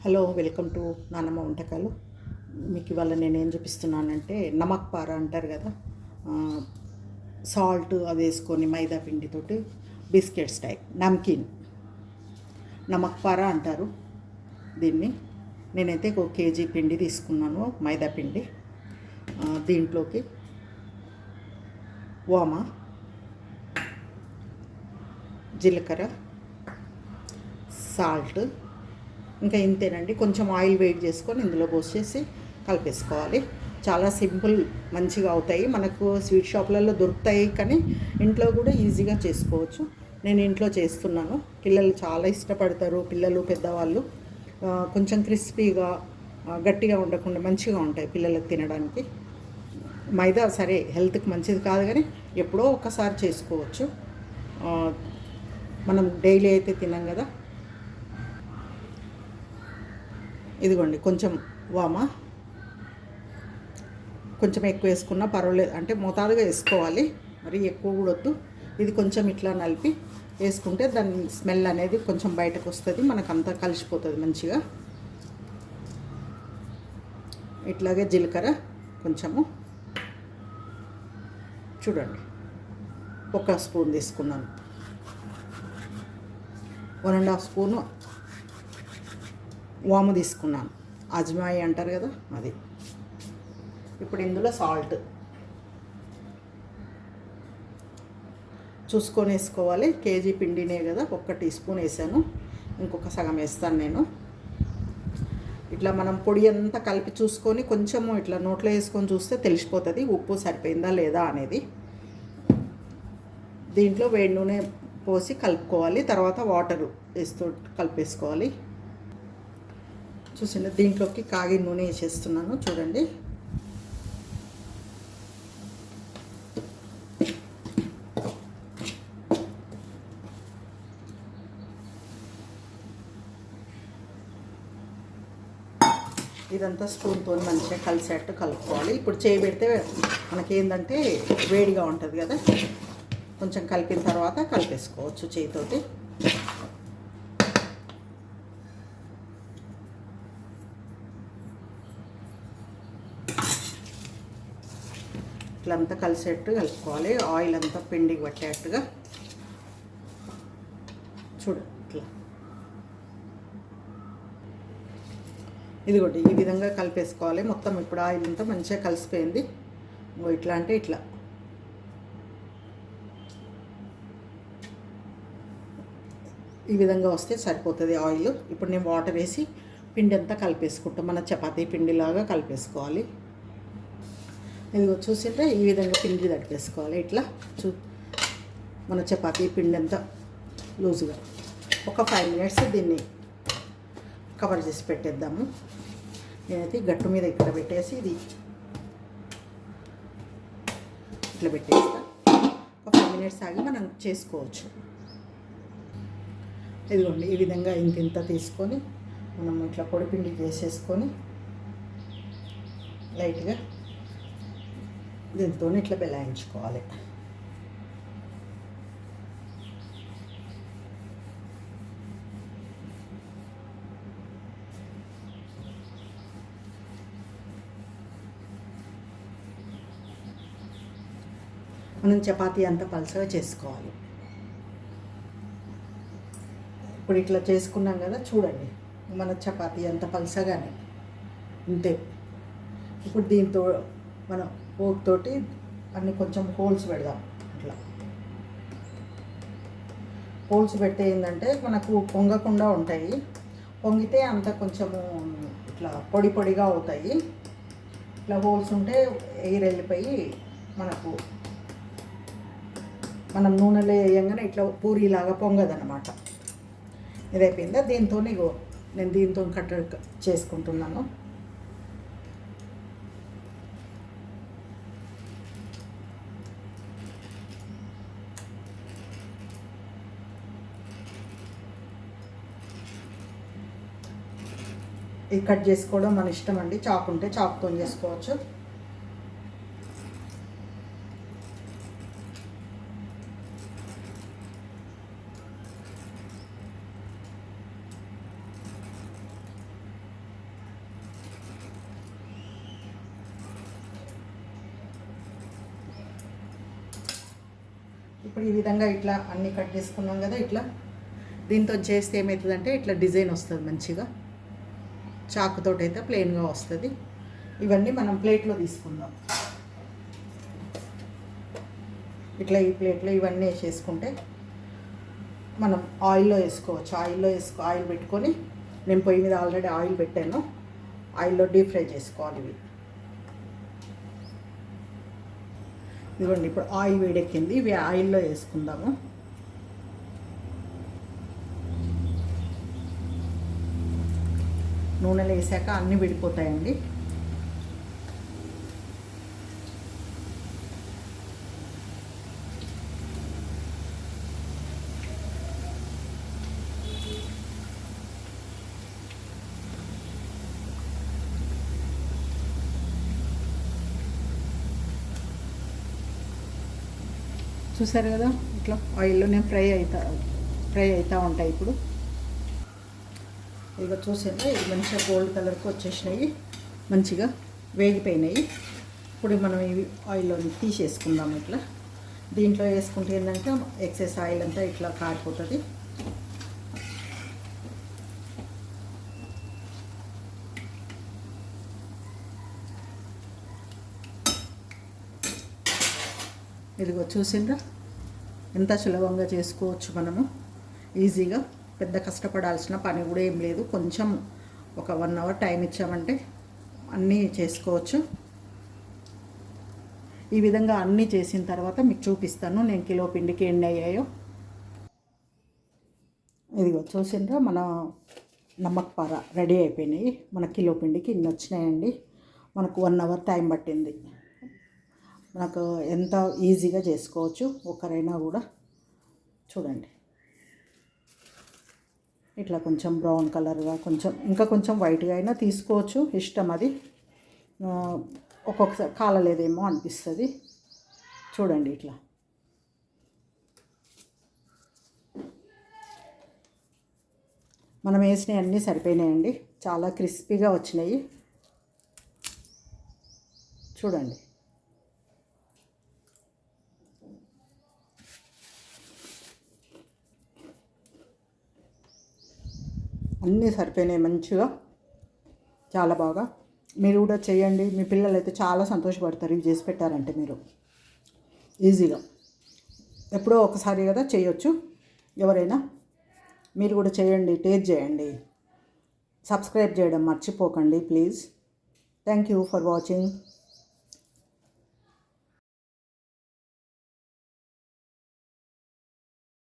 Hello, welcome to నానమ్మ వంటకాలు. మీకు ఇవాళ నేనేం చూపిస్తున్నానంటే నమక్ పార అంటారు కదా. సాల్ట్ అవి వేసుకొని మైదా పిండితోటి బిస్కెట్స్ టైప్ నమ్కీన్ నమక్ పార అంటారు దీన్ని. నేనైతే 1 కేజీ పిండి తీసుకున్నాను, మైదా పిండి. దీంట్లోకి వామ, జీలకర్ర, సాల్ట్, ఇంకా ఇంతేనండి. కొంచెం ఆయిల్ వేడి చేసుకొని ఇందులో పోసేసి కలిపేసుకోవాలి. చాలా సింపుల్, మంచిగా అవుతాయి. మనకు స్వీట్ షాప్లలో దొరుకుతాయి, కానీ ఇంట్లో కూడా ఈజీగా చేసుకోవచ్చు. నేను ఇంట్లో చేస్తున్నాను. పిల్లలు చాలా ఇష్టపడతారు, పిల్లలు పెద్దవాళ్ళు. కొంచెం క్రిస్పీగా, గట్టిగా ఉండకుండా మంచిగా ఉంటాయి పిల్లలకు తినడానికి. మైదా సరే హెల్త్కి మంచిది కాదు, కానీ ఎప్పుడో ఒకసారి చేసుకోవచ్చు. మనం డైలీ అయితే తినం కదా. ఇదిగోండి, కొంచెం వామ, కొంచెం ఎక్కువ వేసుకున్నా పర్వాలేదు, అంటే మోతాదుగా వేసుకోవాలి, మరి ఎక్కువ కూడా వద్దు. ఇది కొంచెం ఇట్లా నలిపి వేసుకుంటే దాని స్మెల్ అనేది కొంచెం బయటకు వస్తుంది, మనకంతా కలిసిపోతుంది మంచిగా. ఇట్లాగే జీలకర్ర కొంచెము, చూడండి 1 స్పూన్ తీసుకున్నాను. 1.5 స్పూను వాము తీసుకున్నాను, అజ్మాయి అంటారు కదా అది. ఇప్పుడు ఇందులో సాల్ట్ చూసుకొని వేసుకోవాలి. కేజీ పిండినే కదా, 1 టీ స్పూన్ వేసాను, ఇంకొక సగం వేస్తాను నేను. ఇట్లా మనం పొడి అంతా కలిపి చూసుకొని కొంచెము ఇట్లా నోట్లో వేసుకొని చూస్తే తెలిసిపోతుంది ఉప్పు సరిపోయిందా లేదా అనేది. దీంట్లో వేడి నూనె పోసి కలుపుకోవాలి, తర్వాత వాటర్ వేస్తూ కలిపేసుకోవాలి. చూసింది, దీంట్లోకి కాగిన నూనె వేసేస్తున్నాను, చూడండి. ఇదంతా స్పూన్తో మంచిగా కలిసేట్టు కలుపుకోవాలి. ఇప్పుడు చేయబెడితే మనకేందంటే వేడిగా ఉంటుంది కదా, కొంచెం కలిపిన తర్వాత కలిపేసుకోవచ్చు చేయితోటి. ఇట్లంతా కలిసేట్టు కలుపుకోవాలి, ఆయిల్ అంతా పిండికి పట్టేట్టుగా. చూడు ఇట్లా, ఇదిగోటి ఈ విధంగా కలిపేసుకోవాలి మొత్తం. ఇప్పుడు ఆయిల్ అంతా మంచిగా కలిసిపోయింది. ఇట్లా అంటే ఇట్లా ఈ విధంగా వస్తే సరిపోతుంది ఆయిల్. ఇప్పుడు నేను వాటర్ వేసి పిండి అంతా కలిపేసుకుంటాం, మన చపాతీ పిండిలాగా కలిపేసుకోవాలి. ఇదిగో చూసింటే ఈ విధంగా పిండి తడిపేసుకోవాలి. ఇట్లా మన చపాతీ పిండి అంతా లూజుగా ఒక 5 మినిట్స్ దీన్ని కవర్ చేసి పెట్టేద్దాము. నేనైతే గట్టు మీద ఇక్కడ పెట్టేసి ఇది ఇట్లా పెట్టేస్తా. ఒక 5 మినిట్స్ ఆగి మనం చేసుకోవచ్చు. ఇదిగోండి, ఈ విధంగా ఇంత తీసుకొని మనం ఇట్లా పొడిపిండి చేసేసుకొని లైట్గా దీంతో ఇట్లా బెలాయించుకోవాలి. మనం చపాతీ అంతా పలసగా చేసుకోవాలి. ఇప్పుడు ఇట్లా చేసుకున్నాం కదా, చూడండి మన చపాతీ అంత పలసగానే అంతే. ఇప్పుడు దీంతో మనం పోక్ తోటి అన్ని కొంచెం హోల్స్ పెడదాం. ఇట్లా హోల్స్ పెడితే ఏంటంటే మనకు పొంగకుండా ఉంటాయి. పొంగితే అంత కొంచెము ఇట్లా పొడి పొడిగా అవుతాయి. ఇట్లా హోల్స్ ఉంటే ఎయిర్ వెళ్ళిపోయి మనకు మనం నూనెలో వేయంగానే ఇట్లా పూరీలాగా పొంగదన్నమాట. ఇదైపోయిందా, దీంతో నేను దీంతో కట్ చేసుకుంటున్నాను. ఇది కట్ చేసుకోవడం మన ఇష్టం అండి. చాకు ఉంటే చాకుతో చేసుకోవచ్చు. ఇప్పుడు ఈ విధంగా ఇట్లా అన్నీ కట్ చేసుకున్నాం కదా, ఇట్లా దీంతో చేస్తే ఏమవుతుందంటే ఇట్లా డిజైన్ వస్తుంది మంచిగా. చాకుతోటి అయితే ప్లెయిన్గా వస్తుంది. ఇవన్నీ మనం ప్లేట్లో తీసుకుందాం. ఇట్లా ఈ ప్లేట్లో ఇవన్నీ వేసేసుకుంటే మనం ఆయిల్లో వేసుకోవచ్చు. ఆయిల్ పెట్టుకొని, నేను పొయ్యి మీద ఆల్రెడీ ఆయిల్ పెట్టాను. ఆయిల్లో డీప్ ఫ్రై చేసుకోవాలి ఇవి. ఇదిగోండి, ఇప్పుడు ఆయిల్ వేడెక్కింది. ఇవి ఆయిల్లో వేసుకుందాము. నూనెలో వేసాక అన్నీ విడిపోతాయండి. చూసారు కదా, ఇట్లా ఆయిల్లోనే ఫ్రై అవుతూ ఉంటాయి. ఇప్పుడు ఇక చూసారా, ఇది మంచిగా గోల్డ్ కలర్కి వచ్చేసినాయి, మంచిగా వేగిపోయినాయి. ఇప్పుడు మనం ఇవి ఆయిల్లో తీసేసుకుందాం. ఇట్లా దీంట్లో వేసుకుంటే ఏంటంటే ఎక్సెస్ ఆయిల్ అంతా ఇట్లా కారిపోతుంది. ఇదిగో చూసిండ్రా, ఎంత సులభంగా చేసుకోవచ్చు మనము ఈజీగా. పెద్ద కష్టపడాల్సిన పని కూడా ఏం లేదు. కొంచెం ఒక 1 అవర్ టైం ఇచ్చామంటే అన్నీ చేసుకోవచ్చు. ఈ విధంగా అన్నీ చేసిన తర్వాత మీకు చూపిస్తాను నేను కిలో పిండికి ఎన్ని అయ్యాయో. ఇదిగో చూసిండ్రా, మన నమ్మక్ పార రెడీ అయిపోయినాయి. మన కిలో పిండికి ఇన్ని వచ్చినాయండి. మనకు 1 అవర్ టైం పట్టింది. మనకు ఎంత ఈజీగా చేసుకోవచ్చు ఒకరైనా కూడా. చూడండి, ఇట్లా కొంచెం బ్రౌన్ కలర్గా, ఇంకా కొంచెం వైట్గా అయినా తీసుకోవచ్చు, ఇష్టం అది. ఒక్కొక్కసారి కాలలేదేమో అనిపిస్తుంది. చూడండి, ఇట్లా మనం వేసినవి అన్నీ సరిపోయినాయండి. చాలా క్రిస్పీగా వచ్చినాయి. చూడండి, అన్నీ సరిపోయినాయి మంచిగా, చాలా బాగా. మీరు కూడా చేయండి. మీ పిల్లలు అయితే చాలా సంతోషపడతారు ఇవి చేసి పెట్టారంటే. మీరు ఈజీగా ఎప్పుడో ఒకసారి కదా చేయొచ్చు ఎవరైనా. మీరు కూడా చేయండి, టేస్ట్ చేయండి. సబ్స్క్రైబ్ చేయడం మర్చిపోకండి please. Thank you for watching.